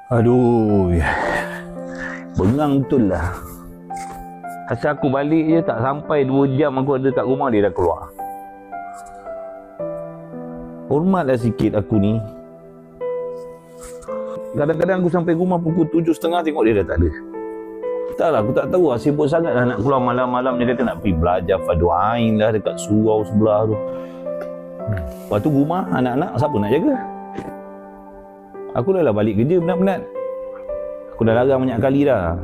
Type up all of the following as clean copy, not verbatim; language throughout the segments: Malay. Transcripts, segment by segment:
Aduh, bengang betul lah. Asal aku balik je tak sampai 2 jam aku ada kat rumah, dia dah keluar. Hormatlah sikit aku ni. Kadang-kadang aku sampai rumah pukul 7.30 tengok dia dah tak ada. Taklah, aku tak tahu lah, sibuk sangat lah nak keluar malam-malam. Dia kata nak pergi belajar fardu ain lah dekat surau sebelah tu. Lepas tu rumah, anak-anak siapa nak jaga? Aku dah lah balik kerja penat-penat. Aku dah larang banyak kali dah.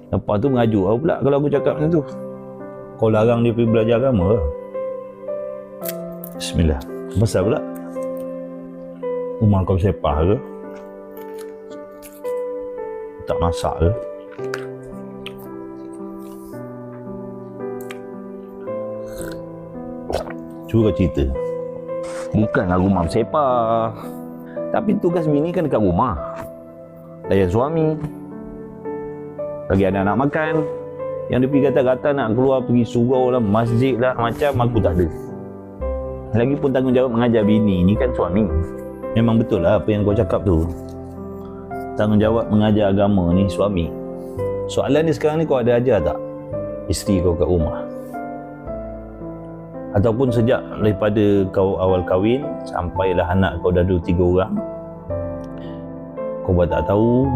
Lepas tu mengajuk aku pula kalau aku cakap macam tu. Kau larang dia pergi belajar agama lah. Bismillah. Pasal pula rumah kau sepah ke? Tak masak ke? Cuba cerita. Bukanlah rumah bersepah, tapi tugas bini kan dekat rumah. Layan suami, bagi anak-anak makan. Yang dia pergi kata-kata nak keluar pergi surau lah, masjid lah, macam aku tak ada. Lagipun tanggungjawab mengajar bini ni kan suami. Memang betul lah apa yang kau cakap tu. Tanggungjawab mengajar agama ni suami. Soalan ni sekarang ni, kau ada ajar tak isteri kau kat rumah? Ataupun sejak daripada kau awal kahwin sampailah anak kau dah 2-3 orang, kau buat tak tahu,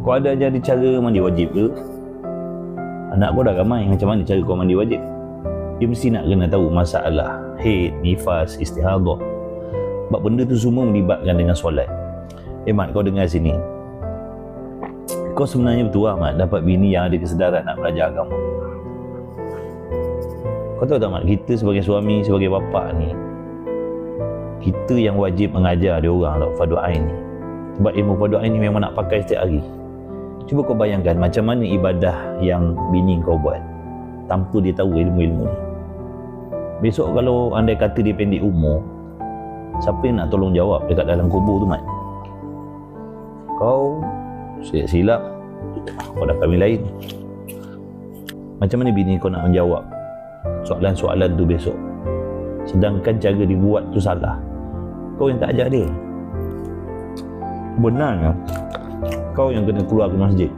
kau ada ajar dia cara mandi wajib ke? Anak kau dah ramai, macam mana cara kau mandi wajib? Dia mesti nak kena tahu masalah haid, nifas, istihadah. Sebab benda tu semua melibatkan dengan solat. Mat, kau dengar sini. Kau sebenarnya betul lah, Mat, dapat bini yang ada kesedaran nak belajar agama. Kau tahu tak, Mat, kita sebagai suami, sebagai bapa ni, kita yang wajib mengajar dia orang tau fardu ain ni. Sebab ilmu fardu ain ni memang nak pakai setiap hari. Cuba kau bayangkan macam mana ibadah yang bini kau buat tanpa dia tahu ilmu-ilmu ni. Besok kalau andai kata dia pendek umur, siapa yang nak tolong jawab dekat dalam kubur tu, Mat? Kau silap, kau dah kahwin lain. Macam mana bini kau nak menjawab soalan-soalan tu besok? Sedangkan cara dibuat tu salah. Kau yang tak ajar dia. Benarnya kau yang kena keluar ke masjid,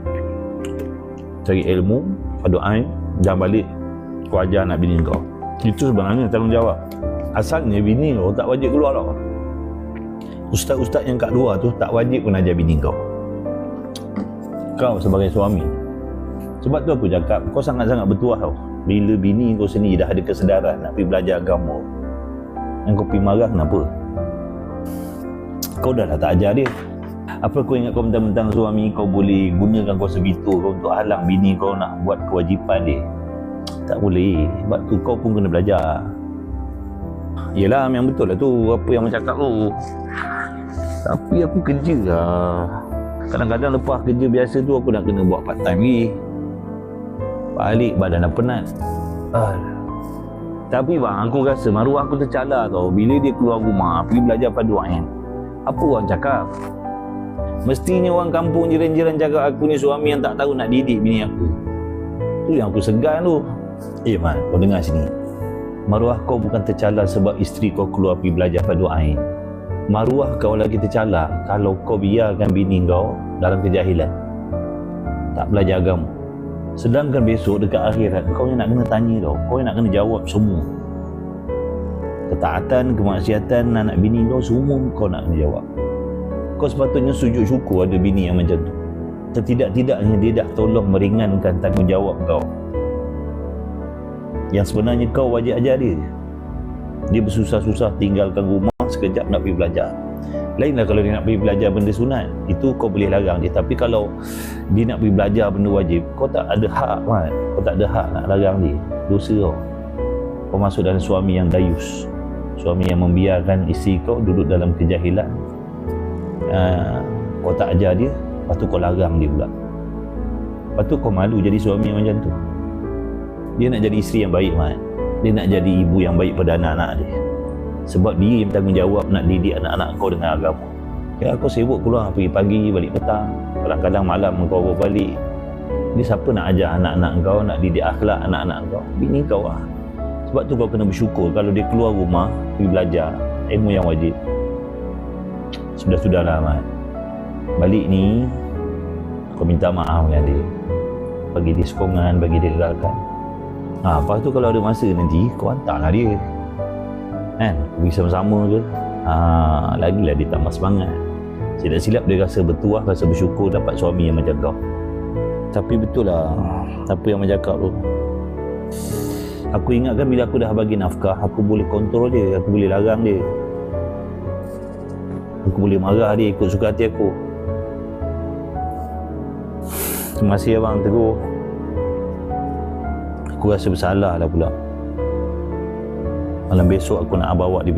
cari ilmu fardu ain, jangan balik kau ajar anak bini kau. Itu sebenarnya tanggungjawab. Asalnya bini kau tak wajib keluar tau. Ustaz-ustaz yang kat luar tu tak wajib pun ajar bini kau. Kau sebagai suami. Sebab tu aku cakap, kau sangat-sangat bertuah tau. Bila bini kau sendiri dah ada kesedaran nak pergi belajar agama, yang kau pergi marah kenapa? Kau dah lah tak ajar dia. Apa kau ingat kau mentang-mentang suami kau boleh gunakan kuasa veto kau untuk halang bini kau nak buat kewajipan dia? Tak boleh. Sebab tu kau pun kena belajar. Yelah, memang betul lah tu apa yang aku cakap tu. Tapi aku kerja lah. Kadang-kadang lepas kerja biasa tu aku nak kena buat part time lagi. Balik badan dah penat. Tapi bang, aku rasa maruah aku tercalar tau. Bila dia keluar rumah pergi belajar fardu ain, apa orang cakap? Mestinya orang kampung jiran-jiran cakap aku ni suami yang tak tahu nak didik bini aku. Tu yang aku segan tu. Mat, kau dengar sini. Maruah kau bukan tercalar sebab isteri kau keluar pergi belajar fardu ain. Maruah kau lagi tercalar kalau kau biarkan bini kau dalam kejahilan, tak belajar agama. Sedangkan besok dekat akhirat kau yang nak kena tanya tau. Kau yang nak kena jawab semua. Ketaatan, kemaksiatan anak bini kau semua kau nak kena jawab. Kau sepatutnya sujud syukur ada bini yang macam tu. Setidak-tidaknya dia dah tolong meringankan tanggungjawab kau yang sebenarnya kau wajib ajar dia. Dia bersusah-susah tinggalkan rumah sekejap nak pergi belajar. Lainlah kalau dia nak pergi belajar benda sunat, itu kau boleh larang dia. Tapi kalau dia nak pergi belajar benda wajib, kau tak ada hak, kan? Kau tak ada hak nak larang dia. Dosa kau. Kau masuk dalam suami yang dayus, suami yang membiarkan isteri kau duduk dalam kejahilan. Kau tak ajar dia, lepas tu kau larang dia pula. Lepas tu kau malu jadi suami yang macam tu. Dia nak jadi isteri yang baik, Mat. Dia nak jadi ibu yang baik pada anak-anak dia. Sebab dia yang bertanggungjawab nak didik anak-anak kau dengan agama. Ya, kau sibuk keluar pergi pagi, balik petang. Kadang-kadang malam kau baru balik. Ni siapa nak ajar anak-anak kau, nak didik akhlak anak-anak kau? Bini kau lah. Sebab tu kau kena bersyukur kalau dia keluar rumah pergi belajar ilmu yang wajib. Sudah-sudahlah, Mat. balik ni kau minta maaf dengan dia, bagi dia sokongan, bagi dia gerakan. Lepas tu kalau ada masa nanti kau hantarlah dia kan, pergi sama-sama ke. Lagilah dia tambah semangat. Tidak silap dia rasa bertuah, rasa bersyukur dapat suami yang macam kau. Tapi betul lah apa yang Mak cakap tu. Aku ingatkan bila aku dah bagi nafkah, aku boleh kontrol dia, aku boleh larang dia, aku boleh marah dia ikut suka hati aku. Terima kasih abang Teguh. Aku rasa bersalah lah pula. Malam besok aku nak bawa dia